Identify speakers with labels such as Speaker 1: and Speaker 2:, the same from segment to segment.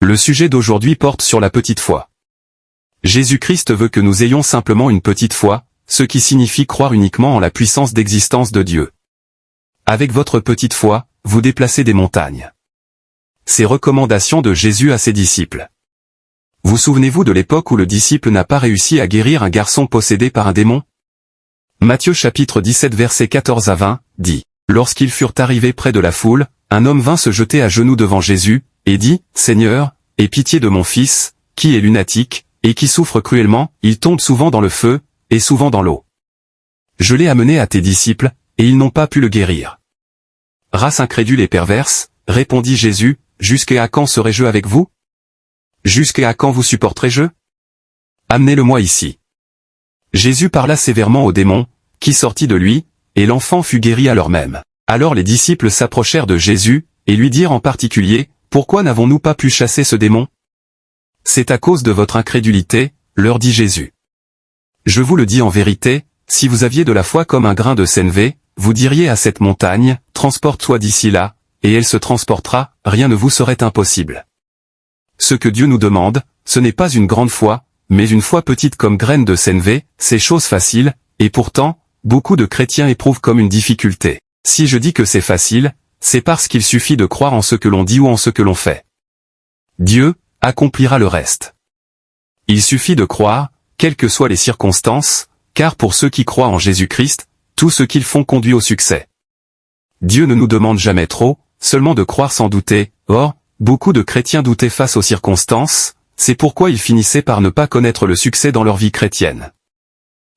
Speaker 1: Le sujet d'aujourd'hui porte sur la petite foi. Jésus-Christ veut que nous ayons simplement une petite foi, ce qui signifie croire uniquement en la puissance d'existence de Dieu. Avec votre petite foi, vous déplacez des montagnes. Ces recommandations de Jésus à ses disciples. Vous souvenez-vous de l'époque où le disciple n'a pas réussi à guérir un garçon possédé par un démon? Matthieu chapitre 17 versets 14 à 20, dit, « Lorsqu'ils furent arrivés près de la foule, un homme vint se jeter à genoux devant Jésus, et dit, « Seigneur, aie pitié de mon fils, qui est lunatique, et qui souffre cruellement, il tombe souvent dans le feu, et souvent dans l'eau. Je l'ai amené à tes disciples, et ils n'ont pas pu le guérir. » Race incrédule et perverse, répondit Jésus, « Jusqu'à quand serai-je avec vous? Jusqu'à quand vous supporterai-je? Amenez-le-moi ici. » Jésus parla sévèrement au démon, qui sortit de lui, et l'enfant fut guéri à l'heure même. Alors les disciples s'approchèrent de Jésus, et lui dirent en particulier, « Pourquoi n'avons-nous pas pu chasser ce démon? » « C'est à cause de votre incrédulité, leur dit Jésus. Je vous le dis en vérité, si vous aviez de la foi comme un grain de sénévé, vous diriez à cette montagne, « Transporte-toi d'ici là », et elle se transportera, rien ne vous serait impossible. Ce que Dieu nous demande, ce n'est pas une grande foi, mais une foi petite comme graine de sénévé, c'est chose facile, et pourtant, beaucoup de chrétiens éprouvent comme une difficulté. Si je dis que c'est facile, c'est parce qu'il suffit de croire en ce que l'on dit ou en ce que l'on fait. Dieu accomplira le reste. Il suffit de croire, quelles que soient les circonstances, car pour ceux qui croient en Jésus-Christ, tout ce qu'ils font conduit au succès. Dieu ne nous demande jamais trop, seulement de croire sans douter. Or, beaucoup de chrétiens doutaient face aux circonstances, c'est pourquoi ils finissaient par ne pas connaître le succès dans leur vie chrétienne.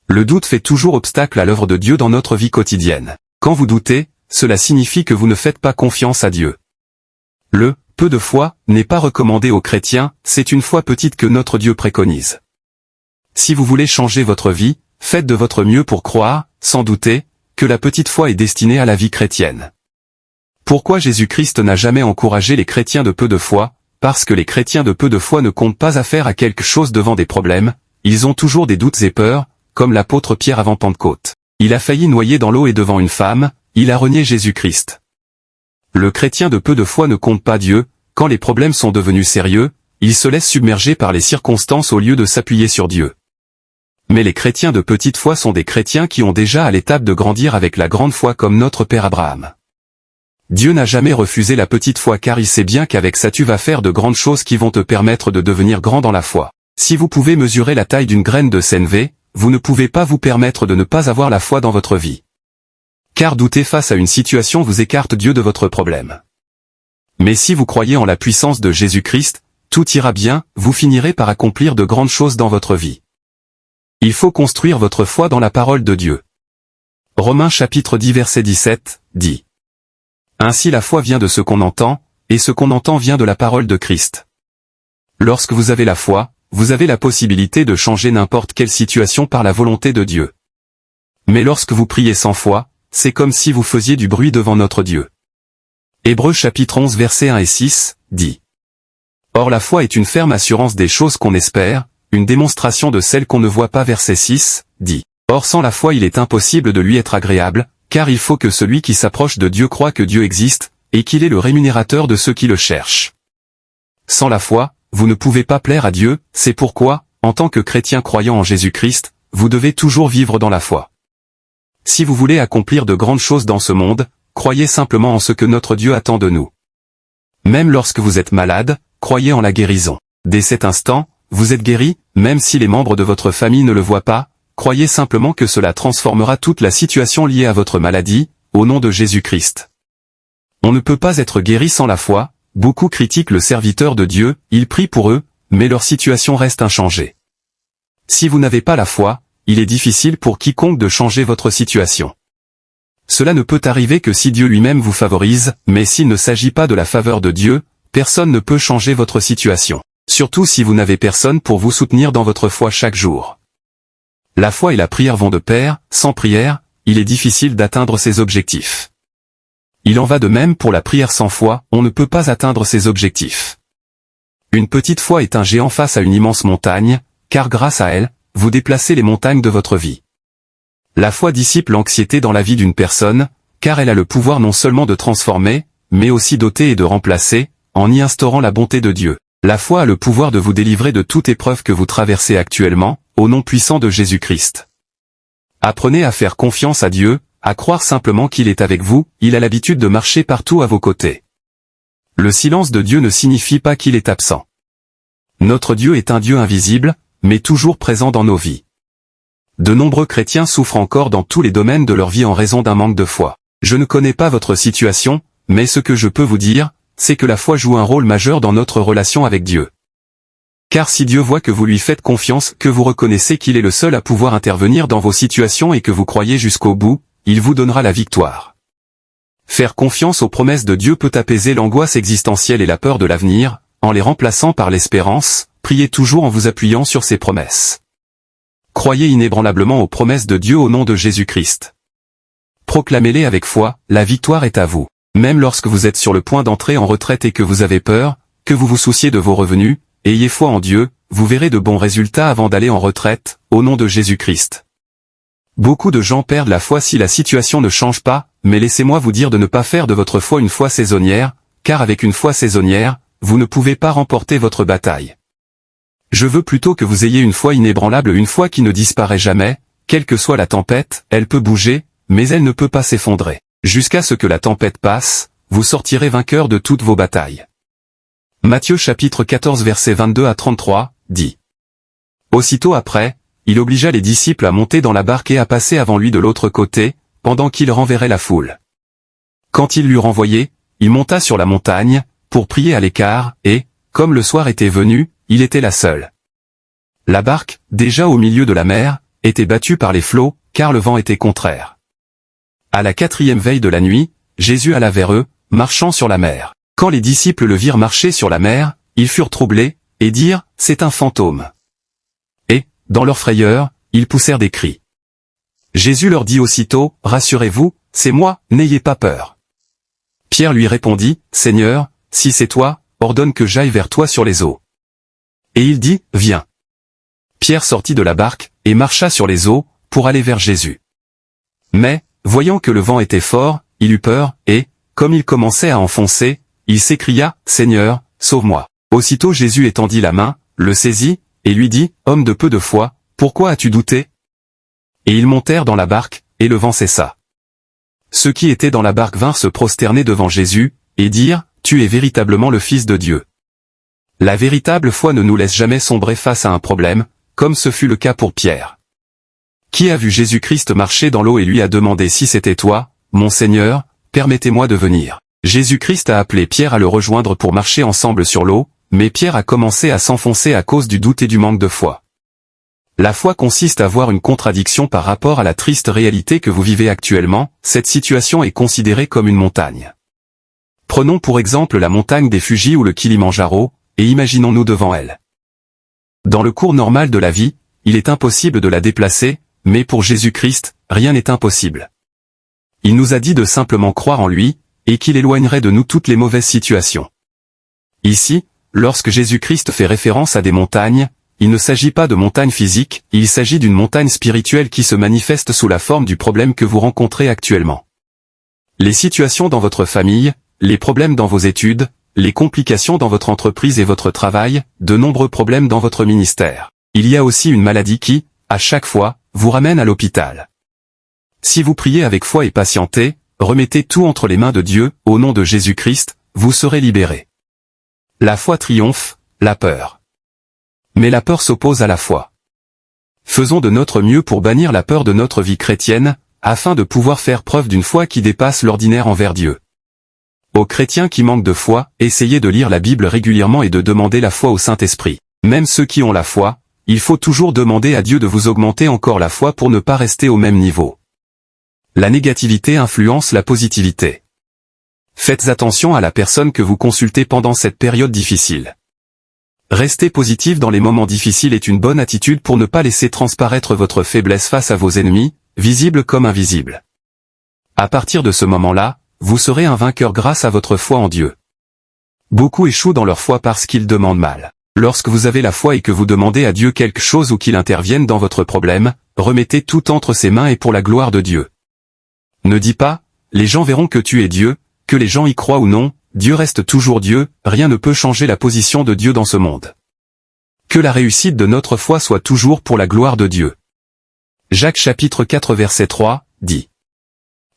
Speaker 1: Le doute fait toujours obstacle à l'œuvre de Dieu dans notre vie quotidienne. Quand vous doutez, cela signifie que vous ne faites pas confiance à Dieu. Le « peu de foi » n'est pas recommandé aux chrétiens, c'est une foi petite que notre Dieu préconise. Si vous voulez changer votre vie, faites de votre mieux pour croire, sans douter, que la petite foi est destinée à la vie chrétienne. Pourquoi Jésus-Christ n'a jamais encouragé les chrétiens de peu de foi? Parce que les chrétiens de peu de foi ne comptent pas affaire à quelque chose devant des problèmes, ils ont toujours des doutes et peurs, comme l'apôtre Pierre avant Pentecôte. Il a failli noyer dans l'eau et devant une femme, il a renié Jésus-Christ. Le chrétien de peu de foi ne compte pas Dieu, quand les problèmes sont devenus sérieux, il se laisse submerger par les circonstances au lieu de s'appuyer sur Dieu. Mais les chrétiens de petite foi sont des chrétiens qui ont déjà à l'étape de grandir avec la grande foi comme notre père Abraham. Dieu n'a jamais refusé la petite foi car il sait bien qu'avec ça tu vas faire de grandes choses qui vont te permettre de devenir grand dans la foi. Si vous pouvez mesurer la taille d'une graine de sénévé, vous ne pouvez pas vous permettre de ne pas avoir la foi dans votre vie. Car douter face à une situation vous écarte Dieu de votre problème. Mais si vous croyez en la puissance de Jésus-Christ, tout ira bien, vous finirez par accomplir de grandes choses dans votre vie. Il faut construire votre foi dans la parole de Dieu. Romains chapitre 10 verset 17, dit. Ainsi la foi vient de ce qu'on entend, et ce qu'on entend vient de la parole de Christ. Lorsque vous avez la foi, vous avez la possibilité de changer n'importe quelle situation par la volonté de Dieu. Mais lorsque vous priez sans foi, c'est comme si vous faisiez du bruit devant notre Dieu. Hébreux chapitre 11 versets 1 et 6, dit. Or la foi est une ferme assurance des choses qu'on espère, une démonstration de celles qu'on ne voit pas verset 6, dit. Or sans la foi il est impossible de lui être agréable, car il faut que celui qui s'approche de Dieu croie que Dieu existe, et qu'il est le rémunérateur de ceux qui le cherchent. Sans la foi, vous ne pouvez pas plaire à Dieu, c'est pourquoi, en tant que chrétien croyant en Jésus-Christ, vous devez toujours vivre dans la foi. Si vous voulez accomplir de grandes choses dans ce monde, croyez simplement en ce que notre Dieu attend de nous. Même lorsque vous êtes malade, croyez en la guérison. Dès cet instant, vous êtes guéri, même si les membres de votre famille ne le voient pas, croyez simplement que cela transformera toute la situation liée à votre maladie, au nom de Jésus-Christ. On ne peut pas être guéri sans la foi, beaucoup critiquent le serviteur de Dieu, ils prient pour eux, mais leur situation reste inchangée. Si vous n'avez pas la foi, il est difficile pour quiconque de changer votre situation. Cela ne peut arriver que si Dieu lui-même vous favorise, mais s'il ne s'agit pas de la faveur de Dieu, personne ne peut changer votre situation. Surtout si vous n'avez personne pour vous soutenir dans votre foi chaque jour. La foi et la prière vont de pair, sans prière, il est difficile d'atteindre ses objectifs. Il en va de même pour la prière sans foi, on ne peut pas atteindre ses objectifs. Une petite foi est un géant face à une immense montagne, car grâce à elle, vous déplacez les montagnes de votre vie. La foi dissipe l'anxiété dans la vie d'une personne, car elle a le pouvoir non seulement de transformer, mais aussi d'ôter et de remplacer, en y instaurant la bonté de Dieu. La foi a le pouvoir de vous délivrer de toute épreuve que vous traversez actuellement, au nom puissant de Jésus-Christ. Apprenez à faire confiance à Dieu, à croire simplement qu'il est avec vous, il a l'habitude de marcher partout à vos côtés. Le silence de Dieu ne signifie pas qu'il est absent. Notre Dieu est un Dieu invisible, mais toujours présent dans nos vies. De nombreux chrétiens souffrent encore dans tous les domaines de leur vie en raison d'un manque de foi. Je ne connais pas votre situation, mais ce que je peux vous dire, c'est que la foi joue un rôle majeur dans notre relation avec Dieu. Car si Dieu voit que vous lui faites confiance, que vous reconnaissez qu'il est le seul à pouvoir intervenir dans vos situations et que vous croyez jusqu'au bout, il vous donnera la victoire. Faire confiance aux promesses de Dieu peut apaiser l'angoisse existentielle et la peur de l'avenir, en les remplaçant par l'espérance. Priez toujours en vous appuyant sur ses promesses. Croyez inébranlablement aux promesses de Dieu au nom de Jésus-Christ. Proclamez-les avec foi, la victoire est à vous. Même lorsque vous êtes sur le point d'entrer en retraite et que vous avez peur, que vous vous souciez de vos revenus, ayez foi en Dieu, vous verrez de bons résultats avant d'aller en retraite, au nom de Jésus-Christ. Beaucoup de gens perdent la foi si la situation ne change pas, mais laissez-moi vous dire de ne pas faire de votre foi une foi saisonnière, car avec une foi saisonnière, vous ne pouvez pas remporter votre bataille. Je veux plutôt que vous ayez une foi inébranlable, une foi qui ne disparaît jamais, quelle que soit la tempête, elle peut bouger, mais elle ne peut pas s'effondrer. Jusqu'à ce que la tempête passe, vous sortirez vainqueur de toutes vos batailles. Matthieu chapitre 14 versets 22 à 33, dit. Aussitôt après, il obligea les disciples à monter dans la barque et à passer avant lui de l'autre côté, pendant qu'il renverrait la foule. Quand il l'eut renvoyé, il monta sur la montagne, pour prier à l'écart, et, comme le soir était venu, il était là seul. La barque, déjà au milieu de la mer, était battue par les flots, car le vent était contraire. À la 4e veille de la nuit, Jésus alla vers eux, marchant sur la mer. Quand les disciples le virent marcher sur la mer, ils furent troublés, et dirent, « C'est un fantôme !» Et, dans leur frayeur, ils poussèrent des cris. Jésus leur dit aussitôt, « Rassurez-vous, c'est moi, n'ayez pas peur. » Pierre lui répondit, « Seigneur, si c'est toi, ordonne que j'aille vers toi sur les eaux. » Et il dit, « Viens. » Pierre sortit de la barque, et marcha sur les eaux, pour aller vers Jésus. Mais, voyant que le vent était fort, il eut peur, et, comme il commençait à enfoncer, il s'écria, « Seigneur, sauve-moi. » Aussitôt Jésus étendit la main, le saisit, et lui dit, « Homme de peu de foi, pourquoi as-tu douté ?» Et ils montèrent dans la barque, et le vent cessa. Ceux qui étaient dans la barque vinrent se prosterner devant Jésus, et dirent, « Tu es véritablement le Fils de Dieu. » La véritable foi ne nous laisse jamais sombrer face à un problème, comme ce fut le cas pour Pierre. Qui a vu Jésus-Christ marcher dans l'eau et lui a demandé si c'était toi, mon Seigneur, permettez-moi de venir. Jésus-Christ a appelé Pierre à le rejoindre pour marcher ensemble sur l'eau, mais Pierre a commencé à s'enfoncer à cause du doute et du manque de foi. La foi consiste à voir une contradiction par rapport à la triste réalité que vous vivez actuellement, cette situation est considérée comme une montagne. Prenons pour exemple la montagne des Fuji ou le Kilimandjaro, et imaginons-nous devant elle. Dans le cours normal de la vie, il est impossible de la déplacer, mais pour Jésus-Christ, rien n'est impossible. Il nous a dit de simplement croire en lui, et qu'il éloignerait de nous toutes les mauvaises situations. Ici, lorsque Jésus-Christ fait référence à des montagnes, il ne s'agit pas de montagnes physiques, il s'agit d'une montagne spirituelle qui se manifeste sous la forme du problème que vous rencontrez actuellement. Les situations dans votre famille, les problèmes dans vos études, les complications dans votre entreprise et votre travail, de nombreux problèmes dans votre ministère. Il y a aussi une maladie qui, à chaque fois, vous ramène à l'hôpital. Si vous priez avec foi et patientez, remettez tout entre les mains de Dieu, au nom de Jésus-Christ, vous serez libérés. La foi triomphe, la peur. Mais la peur s'oppose à la foi. Faisons de notre mieux pour bannir la peur de notre vie chrétienne, afin de pouvoir faire preuve d'une foi qui dépasse l'ordinaire envers Dieu. Aux chrétiens qui manquent de foi, essayez de lire la Bible régulièrement et de demander la foi au Saint-Esprit. Même ceux qui ont la foi, il faut toujours demander à Dieu de vous augmenter encore la foi pour ne pas rester au même niveau. La négativité influence la positivité. Faites attention à la personne que vous consultez pendant cette période difficile. Rester positif dans les moments difficiles est une bonne attitude pour ne pas laisser transparaître votre faiblesse face à vos ennemis, visibles comme invisibles. À partir de ce moment-là, vous serez un vainqueur grâce à votre foi en Dieu. Beaucoup échouent dans leur foi parce qu'ils demandent mal. Lorsque vous avez la foi et que vous demandez à Dieu quelque chose ou qu'il intervienne dans votre problème, remettez tout entre ses mains et pour la gloire de Dieu. Ne dis pas, les gens verront que tu es Dieu, que les gens y croient ou non, Dieu reste toujours Dieu, rien ne peut changer la position de Dieu dans ce monde. Que la réussite de notre foi soit toujours pour la gloire de Dieu. Jacques chapitre 4 verset 3, dit.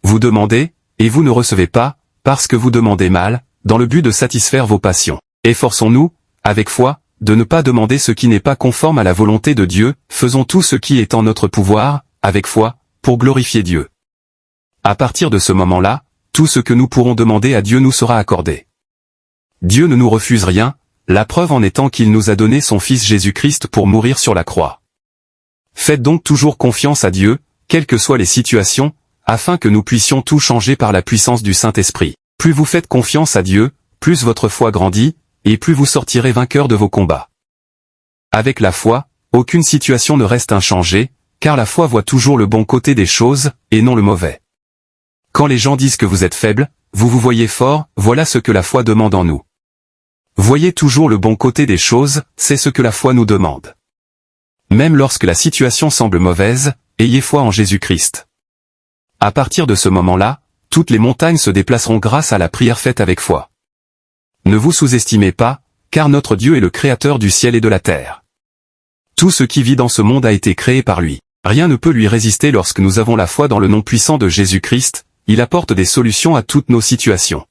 Speaker 1: Vous demandez, et vous ne recevez pas, parce que vous demandez mal, dans le but de satisfaire vos passions. Efforçons-nous, avec foi, de ne pas demander ce qui n'est pas conforme à la volonté de Dieu, faisons tout ce qui est en notre pouvoir, avec foi, pour glorifier Dieu. À partir de ce moment-là, tout ce que nous pourrons demander à Dieu nous sera accordé. Dieu ne nous refuse rien, la preuve en étant qu'il nous a donné son Fils Jésus-Christ pour mourir sur la croix. Faites donc toujours confiance à Dieu, quelles que soient les situations, afin que nous puissions tout changer par la puissance du Saint-Esprit. Plus vous faites confiance à Dieu, plus votre foi grandit, et plus vous sortirez vainqueur de vos combats. Avec la foi, aucune situation ne reste inchangée, car la foi voit toujours le bon côté des choses, et non le mauvais. Quand les gens disent que vous êtes faible, vous vous voyez fort, voilà ce que la foi demande en nous. Voyez toujours le bon côté des choses, c'est ce que la foi nous demande. Même lorsque la situation semble mauvaise, ayez foi en Jésus-Christ. À partir de ce moment-là, toutes les montagnes se déplaceront grâce à la prière faite avec foi. Ne vous sous-estimez pas, car notre Dieu est le créateur du ciel et de la terre. Tout ce qui vit dans ce monde a été créé par lui. Rien ne peut lui résister lorsque nous avons la foi dans le nom puissant de Jésus-Christ, il apporte des solutions à toutes nos situations.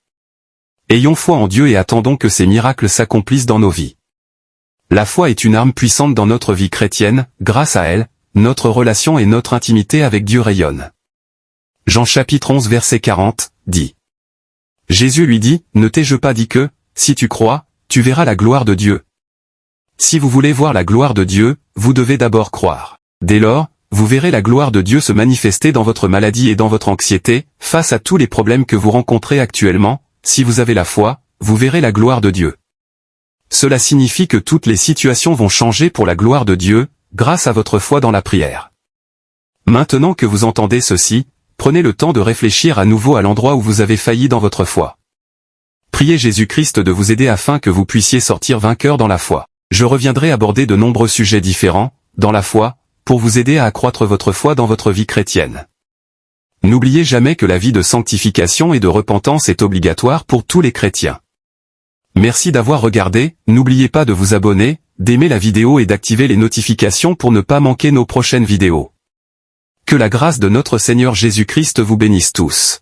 Speaker 1: Ayons foi en Dieu et attendons que ces miracles s'accomplissent dans nos vies. La foi est une arme puissante dans notre vie chrétienne, grâce à elle, notre relation et notre intimité avec Dieu rayonnent. Jean chapitre 11 verset 40, dit. Jésus lui dit, ne t'ai-je pas dit que, si tu crois, tu verras la gloire de Dieu. Si vous voulez voir la gloire de Dieu, vous devez d'abord croire. Dès lors, vous verrez la gloire de Dieu se manifester dans votre maladie et dans votre anxiété, face à tous les problèmes que vous rencontrez actuellement, si vous avez la foi, vous verrez la gloire de Dieu. Cela signifie que toutes les situations vont changer pour la gloire de Dieu, grâce à votre foi dans la prière. Maintenant que vous entendez ceci, prenez le temps de réfléchir à nouveau à l'endroit où vous avez failli dans votre foi. Priez Jésus-Christ de vous aider afin que vous puissiez sortir vainqueur dans la foi. Je reviendrai aborder de nombreux sujets différents, dans la foi, pour vous aider à accroître votre foi dans votre vie chrétienne. N'oubliez jamais que la vie de sanctification et de repentance est obligatoire pour tous les chrétiens. Merci d'avoir regardé, n'oubliez pas de vous abonner, d'aimer la vidéo et d'activer les notifications pour ne pas manquer nos prochaines vidéos. Que la grâce de notre Seigneur Jésus-Christ vous bénisse tous.